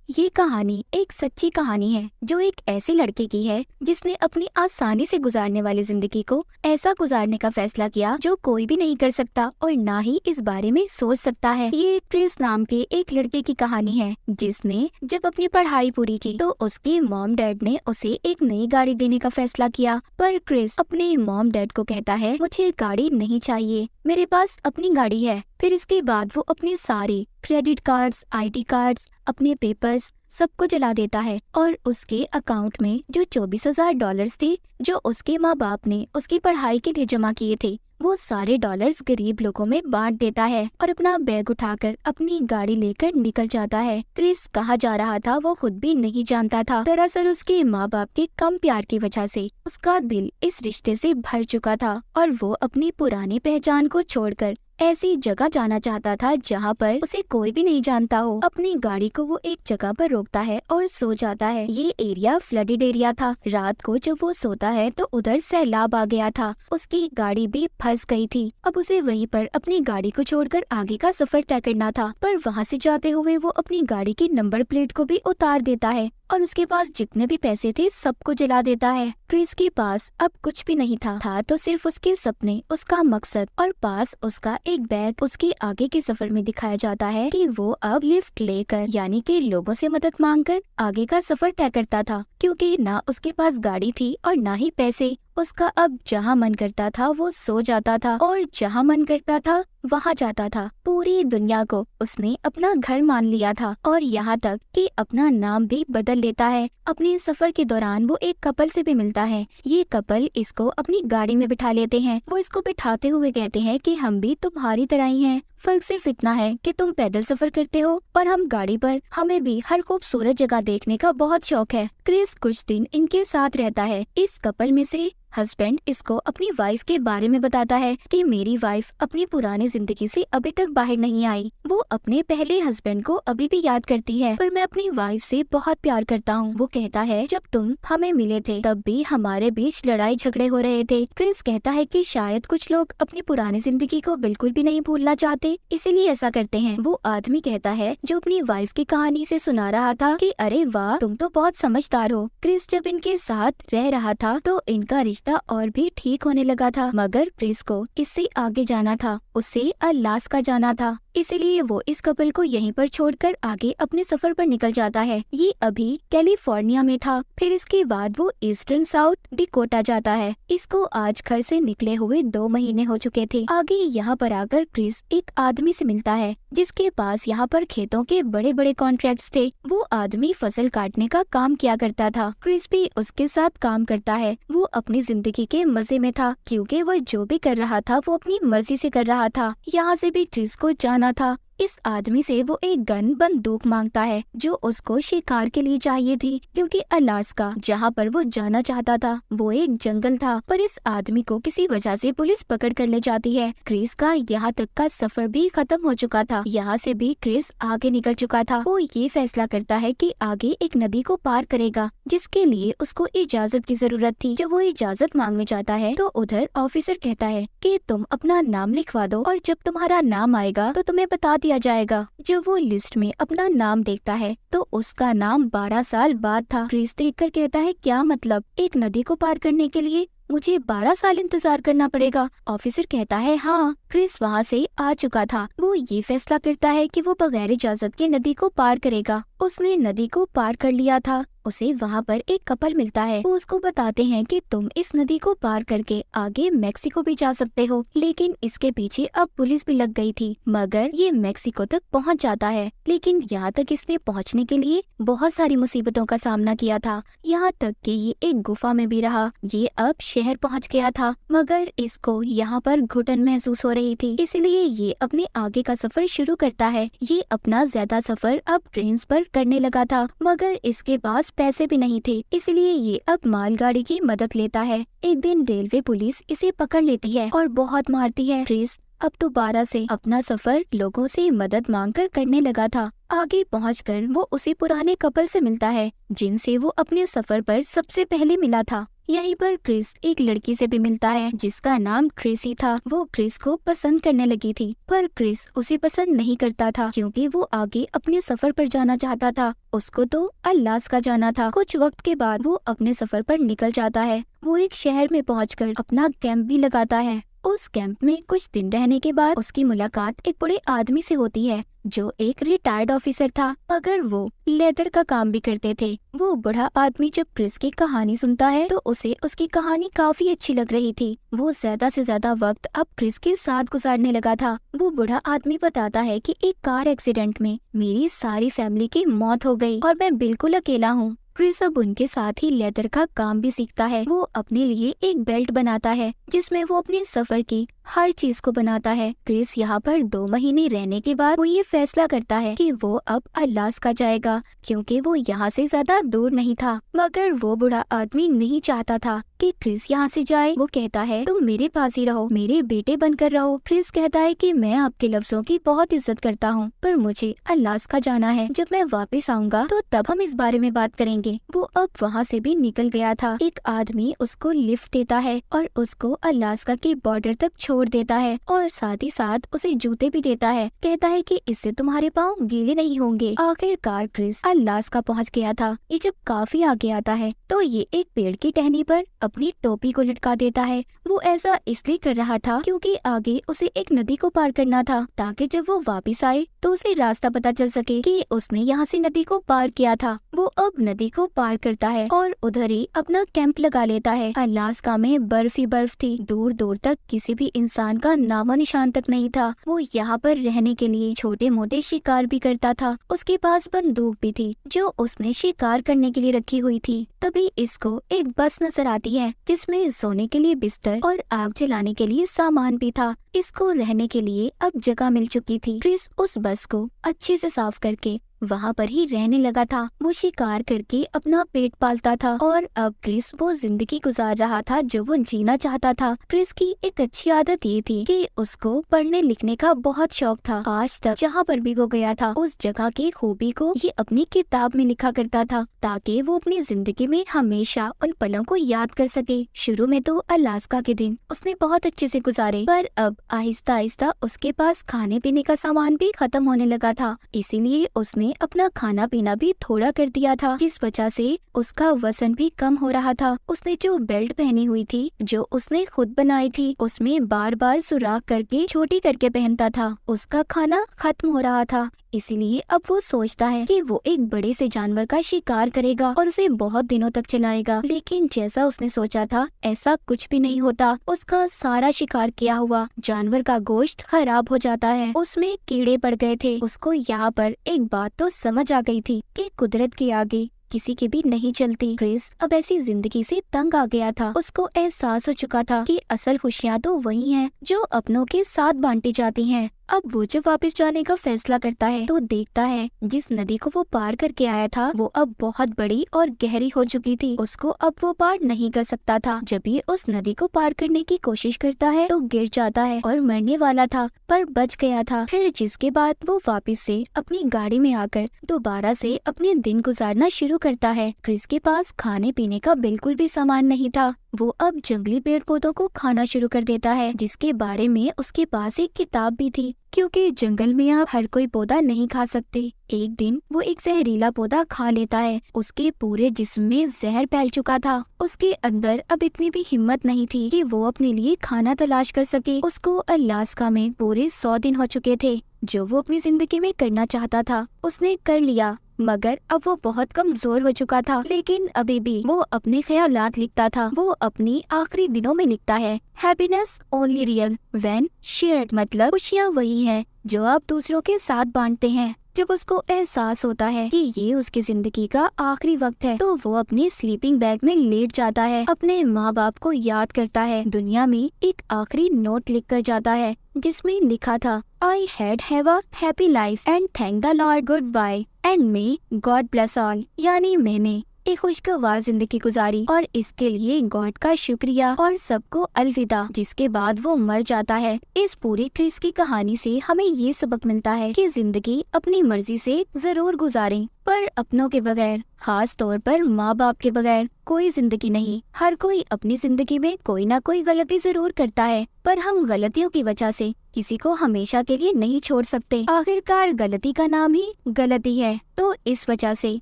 ये कहानी एक सच्ची कहानी है जो एक ऐसे लड़के की है जिसने अपनी आसानी से गुजारने वाली जिंदगी को ऐसा गुजारने का फैसला किया जो कोई भी नहीं कर सकता और ना ही इस बारे में सोच सकता है। ये क्रिस नाम के एक लड़के की कहानी है जिसने जब अपनी पढ़ाई पूरी की तो उसके मॉम डैड ने उसे एक नई गाड़ी देने का फैसला किया। पर क्रिस अपने मॉम डैड को कहता है, मुझे गाड़ी नहीं चाहिए, मेरे पास अपनी गाड़ी है। फिर इसके बाद वो अपनी सारी क्रेडिट कार्ड्स, आईडी कार्ड्स, अपने पेपर्स सबको जला देता है और उसके अकाउंट में जो $24,000 थे जो उसके माँ बाप ने उसकी पढ़ाई के लिए जमा किए थे, वो सारे डॉलर्स गरीब लोगों में बांट देता है और अपना बैग उठाकर अपनी गाड़ी लेकर निकल जाता है। क्रिस कहाँ जा रहा था वो खुद भी नहीं जानता था। दरअसल उसके माँ बाप के कम प्यार की वजह से उसका दिल इस रिश्ते से भर चुका था और वो अपनी पुरानी पहचान को छोड़कर ऐसी जगह जाना चाहता था जहाँ पर उसे कोई भी नहीं जानता हो। अपनी गाड़ी को वो एक जगह पर रोकता है और सो जाता है। ये एरिया फ्लडेड एरिया था। रात को जब वो सोता है तो उधर सैलाब आ गया था, उसकी गाड़ी भी फंस गई थी। अब उसे वहीं पर अपनी गाड़ी को छोड़कर आगे का सफर तय करना था, पर वहाँ से जाते हुए वो अपनी गाड़ी की नंबर प्लेट को भी उतार देता है और उसके पास जितने भी पैसे थे सबको जला देता है। क्रिस के पास अब कुछ भी नहीं था तो सिर्फ उसके सपने, उसका मकसद और पास उसका एक बैग। उसके आगे के सफर में दिखाया जाता है कि वो अब लिफ्ट लेकर यानी कि लोगों से मदद मांगकर आगे का सफर तय करता था, क्योंकि ना उसके पास गाड़ी थी और ना ही पैसे। उसका अब जहाँ मन करता था वो सो जाता था और जहाँ मन करता था वहाँ जाता था। पूरी दुनिया को उसने अपना घर मान लिया था और यहाँ तक कि अपना नाम भी बदल लेता है। अपने सफर के दौरान वो एक कपल से भी मिलता है। ये कपल इसको अपनी गाड़ी में बिठा लेते हैं। वो इसको बिठाते हुए कहते हैं कि हम भी तुम्हारी तरह ही हैं, फर्क सिर्फ इतना है कि तुम पैदल सफर करते हो और हम गाड़ी पर। हमें भी हर खूबसूरत जगह देखने का बहुत शौक है। क्रिस कुछ दिन इनके साथ रहता है। इस कपल में से हस्बैंड इसको अपनी वाइफ के बारे में बताता है कि मेरी वाइफ अपनी पुरानी जिंदगी से अभी तक बाहर नहीं आई। वो अपने पहले हस्बैंड को अभी भी याद करती है, पर मैं अपनी वाइफ से बहुत प्यार करता हूँ। वो कहता है, जब तुम हमें मिले थे तब भी हमारे बीच लड़ाई झगड़े हो रहे थे। क्रिस कहता है कि शायद कुछ लोग अपनी पुरानी जिंदगी को बिल्कुल भी नहीं भूलना चाहते, इसीलिए ऐसा करते हैं। वो आदमी कहता है जो अपनी वाइफ की कहानी से सुना रहा था कि अरे वाह, तुम तो बहुत समझदार हो। क्रिस जब इनके साथ रह रहा था तो इनका रिश्ता और भी ठीक होने लगा था, मगर क्रिस को इससे आगे जाना था, उसे अलास्का जाना था। इसीलिए वो इस कपल को यहीं पर छोड़कर आगे अपने सफर पर निकल जाता है। ये अभी कैलिफोर्निया में था। फिर इसके बाद वो ईस्टर्न साउथ डिकोटा जाता है। इसको आज घर से निकले हुए 2 महीने हो चुके थे। आगे यहाँ पर आकर क्रिस एक आदमी से मिलता है जिसके पास यहाँ पर खेतों के बड़े बड़े कॉन्ट्रैक्ट्स थे। वो आदमी फसल काटने का काम किया करता था। क्रिस भी उसके साथ काम करता है। वो अपनी जिंदगी के मजे में था, क्योंकि वो जो भी कर रहा था वो अपनी मर्जी से कर रहा था। यहाँ से भी क्रिस को जाना था। इस आदमी से वो एक गन बंदूक मांगता है जो उसको शिकार के लिए चाहिए थी, क्योंकि अलास्का जहाँ पर वो जाना चाहता था वो एक जंगल था। पर इस आदमी को किसी वजह से पुलिस पकड़ कर ले जाती है। क्रिस का यहाँ तक का सफर भी खत्म हो चुका था। यहाँ से भी क्रिस आगे निकल चुका था। वो ये फैसला करता है कि आगे एक नदी को पार करेगा, जिसके लिए उसको इजाजत की जरूरत थी। जब वो इजाजत मांगने जाता है तो उधर ऑफिसर कहता है कि तुम अपना नाम लिखवा दो और जब तुम्हारा नाम आएगा तो तुम्हें बता दिया जाएगा। जब वो लिस्ट में अपना नाम देखता है तो उसका नाम 12 साल बाद था। क्रिस देखकर कहता है, क्या मतलब, एक नदी को पार करने के लिए मुझे 12 साल इंतजार करना पड़ेगा? ऑफिसर कहता है हाँ। क्रिस वहाँ से आ चुका था। वो ये फैसला करता है कि वो बगैर इजाजत के नदी को पार करेगा। उसने नदी को पार कर लिया था। उसे वहाँ पर एक कपल मिलता है। वो उसको बताते हैं कि तुम इस नदी को पार करके आगे मेक्सिको भी जा सकते हो, लेकिन इसके पीछे अब पुलिस भी लग गई थी। मगर ये मेक्सिको तक पहुँच जाता है, लेकिन यहाँ तक इसने पहुँचने के लिए बहुत सारी मुसीबतों का सामना किया था। यहाँ तक कि ये एक गुफा में भी रहा। ये अब शहर पहुँच गया था, मगर इसको यहाँ पर घुटन महसूस हो रही थी, इसलिए ये अपने आगे का सफर शुरू करता है। ये अपना ज्यादा सफर अब ट्रेन पर करने लगा था, मगर इसके पास पैसे भी नहीं थे, इसलिए ये अब मालगाड़ी की मदद लेता है। एक दिन रेलवे पुलिस इसे पकड़ लेती है और बहुत मारती है। क्रिस अब दोबारा से अपना सफर लोगों से मदद मांगकर करने लगा था। आगे पहुंचकर वो उसी पुराने कपल से मिलता है जिनसे वो अपने सफर पर सबसे पहले मिला था। यहीं पर क्रिस एक लड़की से भी मिलता है जिसका नाम क्रिसी था। वो क्रिस को पसंद करने लगी थी, पर क्रिस उसे पसंद नहीं करता था क्योंकि वो आगे अपने सफर पर जाना चाहता था। उसको तो अलास्का जाना था। कुछ वक्त के बाद वो अपने सफर पर निकल जाता है। वो एक शहर में पहुंचकर अपना कैंप भी लगाता है। उस कैंप में कुछ दिन रहने के बाद उसकी मुलाकात एक बड़े आदमी से होती है जो एक रिटायर्ड ऑफिसर था, मगर वो लेदर का काम भी करते थे। वो बड़ा आदमी जब क्रिस की कहानी सुनता है तो उसे उसकी कहानी काफी अच्छी लग रही थी। वो ज्यादा से ज्यादा वक्त अब क्रिस के साथ गुजारने लगा था। वो बड़ा आदमी बताता है कि एक कार एक्सीडेंट में मेरी सारी फैमिली की मौत हो गई और मैं बिल्कुल अकेला हूँ। क्रिस अब उनके साथ ही लेदर का काम भी सीखता है। वो अपने लिए एक बेल्ट बनाता है जिसमें वो अपने सफर की हर चीज को बनाता है। क्रिस यहाँ पर 2 महीने रहने के बाद वो ये फैसला करता है कि वो अब अलास्का जाएगा क्योंकि वो यहाँ से ज्यादा दूर नहीं था। मगर वो बूढ़ा आदमी नहीं चाहता था कि क्रिस यहाँ से जाए। वो कहता है तुम मेरे पास ही रहो, मेरे बेटे बनकर रहो। क्रिस कहता है कि मैं आपके लफ्जों की बहुत इज्जत करता हूँ, पर मुझे अलास्का जाना है। जब मैं वापस आऊंगा तो तब हम इस बारे में बात करेंगे। वो अब वहाँ से भी निकल गया था। एक आदमी उसको लिफ्ट देता है और उसको अलास्का के बॉर्डर तक छोड़ देता है और साथ ही साथ उसे जूते भी देता है। कहता है कि इससे तुम्हारे पाँव गीले नहीं होंगे। आखिरकार क्रिस अलास्का पहुँच गया था। ये जब काफी आगे आता है तो ये एक पेड़ की टहनी पर अपनी टोपी को लटका देता है। वो ऐसा इसलिए कर रहा था क्योंकि आगे उसे एक नदी को पार करना था ताकि जब वो वापस आए तो उसे रास्ता पता चल सके कि उसने यहाँ से नदी को पार किया था। वो अब नदी को पार करता है और उधर ही अपना कैंप लगा लेता है। अलास्का में बर्फ ही बर्फ थी। दूर दूर तक किसी भी इंसान का नामो निशान तक नहीं था। वो यहाँ पर रहने के लिए छोटे मोटे शिकार भी करता था। उसके पास बंदूक भी थी जो उसने शिकार करने के लिए रखी हुई थी। तभी इसको एक बस नजर आती है जिसमें सोने के लिए बिस्तर और आग जलाने के लिए सामान भी था। इसको रहने के लिए अब जगह मिल चुकी थी। क्रिस उस बस को अच्छे से साफ करके वहाँ पर ही रहने लगा था। वो शिकार करके अपना पेट पालता था और अब क्रिस वो जिंदगी गुजार रहा था जो वो जीना चाहता था। क्रिस की एक अच्छी आदत ये थी कि उसको पढ़ने लिखने का बहुत शौक था। आज तक जहाँ पर भी वो गया था उस जगह की खूबी को ये अपनी किताब में लिखा करता था ताकि वो अपनी जिंदगी में हमेशा उन पलों को याद कर सके। शुरू में तो अलास्का के दिन उसने बहुत अच्छे से गुजारे, पर अब आहिस्ता आहिस्ता उसके पास खाने पीने का सामान भी खत्म होने लगा था। इसीलिए उसने अपना खाना पीना भी थोड़ा कर दिया था, जिस वजह से उसका वजन भी कम हो रहा था। उसने जो बेल्ट पहनी हुई थी जो उसने खुद बनाई थी उसमें बार बार सुराख करके छोटी करके पहनता था। उसका खाना खत्म हो रहा था, इसीलिए अब वो सोचता है कि वो एक बड़े से जानवर का शिकार करेगा और उसे बहुत दिनों तक चलाएगा। लेकिन जैसा उसने सोचा था ऐसा कुछ भी नहीं होता। उसका सारा शिकार किया हुआ जानवर का गोश्त खराब हो जाता है, उसमें कीड़े पड़ गए थे। उसको यहाँ पर एक बात तो समझ आ गई थी कि कुदरत के आगे किसी की भी नहीं चलती। क्रिस अब ऐसी जिंदगी से तंग आ गया था। उसको एहसास हो चुका था कि असल खुशियाँ तो वही हैं जो अपनों के साथ बांटी जाती हैं। अब वो जब वापस जाने का फैसला करता है तो देखता है जिस नदी को वो पार करके आया था वो अब बहुत बड़ी और गहरी हो चुकी थी। उसको अब वो पार नहीं कर सकता था। जब ये उस नदी को पार करने की कोशिश करता है तो गिर जाता है और मरने वाला था, पर बच गया था। फिर जिसके बाद वो वापस से अपनी गाड़ी में आकर दोबारा से अपने दिन गुजारना शुरू करता है। क्रिस के पास खाने पीने का बिल्कुल भी सामान नहीं था। वो अब जंगली पेड़ पौधों को खाना शुरू कर देता है, जिसके बारे में उसके पास एक किताब भी थी, क्योंकि जंगल में आप हर कोई पौधा नहीं खा सकते। एक दिन वो एक जहरीला पौधा खा लेता है। उसके पूरे जिस्म में जहर फैल चुका था। उसके अंदर अब इतनी भी हिम्मत नहीं थी कि वो अपने लिए खाना तलाश कर सके। उसको अलास्का में पूरे 100 दिन हो चुके थे। जो वो अपनी जिंदगी में करना चाहता था उसने कर लिया, मगर अब वो बहुत कमजोर हो चुका था। लेकिन अभी भी वो अपने ख्यालात लिखता था। वो अपनी आखिरी दिनों में लिखता है, happiness only real when shared, मतलब खुशियाँ वही है जो आप दूसरों के साथ बांटते हैं। जब उसको एहसास होता है कि ये उसकी जिंदगी का आखिरी वक्त है तो वो अपने स्लीपिंग बैग में लेट जाता है, अपने माँ बाप को याद करता है, दुनिया में एक आखिरी नोट लिख कर जाता है जिसमें लिखा था, I have a happy life and thank the lord, good bye and may God bless all, यानी मैंने एक खुशगवार जिंदगी गुजारी और इसके लिए गॉड का शुक्रिया और सबको अलविदा। जिसके बाद वो मर जाता है। इस पूरी क्रिस की कहानी से हमें ये सबक मिलता है कि जिंदगी अपनी मर्जी से जरूर गुजारें, पर अपनों के बगैर, खास तौर पर माँ बाप के बगैर कोई जिंदगी नहीं। हर कोई अपनी जिंदगी में कोई ना कोई गलती जरूर करता है, पर हम गलतियों की वजह से किसी को हमेशा के लिए नहीं छोड़ सकते। आखिरकार गलती का नाम ही गलती है। तो इस वजह से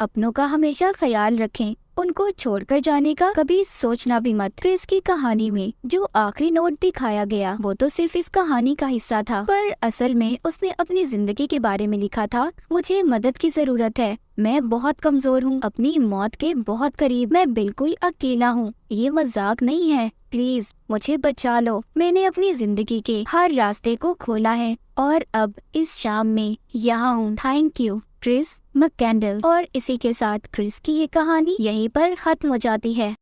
अपनों का हमेशा ख्याल रखें, उनको छोड़कर जाने का कभी सोचना भी मत। क्रिस की कहानी में जो आखिरी नोट दिखाया गया वो तो सिर्फ इस कहानी का हिस्सा था, पर असल में उसने अपनी जिंदगी के बारे में लिखा था। मुझे मदद की जरूरत है, मैं बहुत कमजोर हूँ, अपनी मौत के बहुत करीब, मैं बिल्कुल अकेला हूँ, ये मजाक नहीं है, प्लीज मुझे बचा लो। मैंने अपनी जिंदगी के हर रास्ते को खोला है और अब इस शाम में यहाँ हूँ। Thank you Chris McKendall. और इसी के साथ क्रिस की ये कहानी यहीं पर खत्म हो जाती है।